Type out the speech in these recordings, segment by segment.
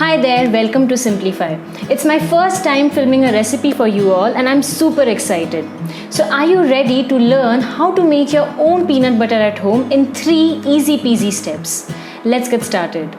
Hi there, welcome to Simplify. It's my first time filming a recipe for you all and I'm super excited. So are you ready to learn how to make your own peanut butter at home in 3 easy peasy steps? Let's get started.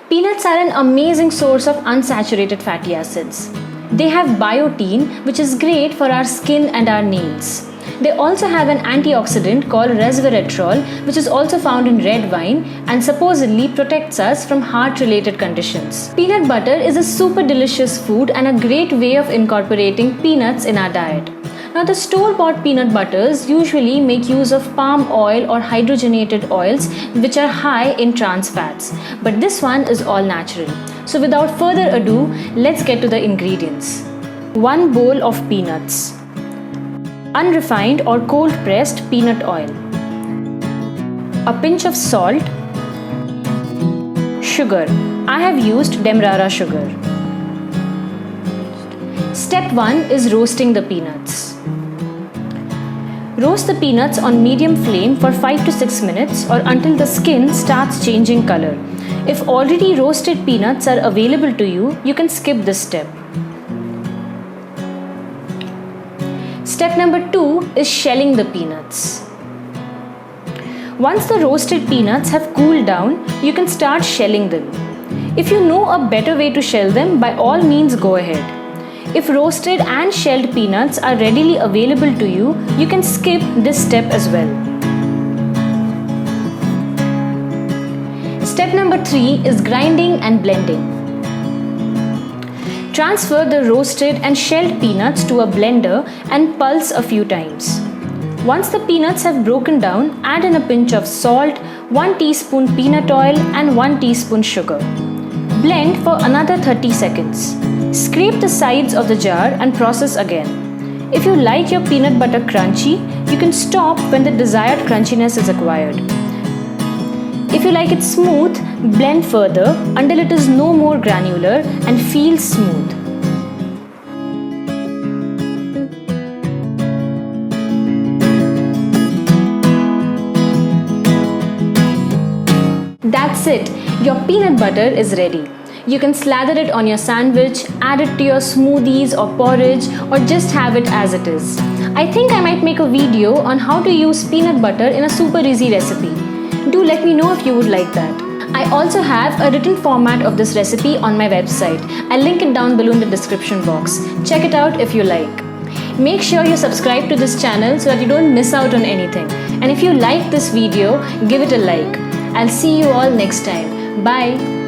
Peanuts are an amazing source of unsaturated fatty acids. They have biotin, which is great for our skin and our nails. They also have an antioxidant called resveratrol, which is also found in red wine and supposedly protects us from heart-related conditions. Peanut butter is a super delicious food and a great way of incorporating peanuts in our diet. Now, the store-bought peanut butters usually make use of palm oil or hydrogenated oils, which are high in trans fats. But this one is all natural. So without further ado, let's get to the ingredients. 1 bowl of peanuts. Unrefined or cold-pressed peanut oil. A pinch of salt. Sugar. I have used Demerara sugar. Step 1 is roasting the peanuts. Roast the peanuts on medium flame for 5 to 6 minutes or until the skin starts changing color. If already roasted peanuts are available to you, you can skip this step. Step number 2 is shelling the peanuts. Once the roasted peanuts have cooled down, you can start shelling them. If you know a better way to shell them, by all means go ahead. If roasted and shelled peanuts are readily available to you, you can skip this step as well. Step number 3 is grinding and blending. Transfer the roasted and shelled peanuts to a blender and pulse a few times. Once the peanuts have broken down, add in a pinch of salt, 1 teaspoon peanut oil and 1 teaspoon sugar. Blend for another 30 seconds. Scrape the sides of the jar and process again. If you like your peanut butter crunchy, you can stop when the desired crunchiness is acquired. If you like it smooth, blend further until it is no more granular and feels smooth. That's it, your peanut butter is ready. You can slather it on your sandwich, add it to your smoothies or porridge, or just have it as it is. I think I might make a video on how to use peanut butter in a super easy recipe. Do let me know if you would like that. I also have a written format of this recipe on my website. I'll link it down below in the description box. Check it out if you like. Make sure you subscribe to this channel so that you don't miss out on anything. And if you like this video, give it a like. I'll see you all next time. Bye.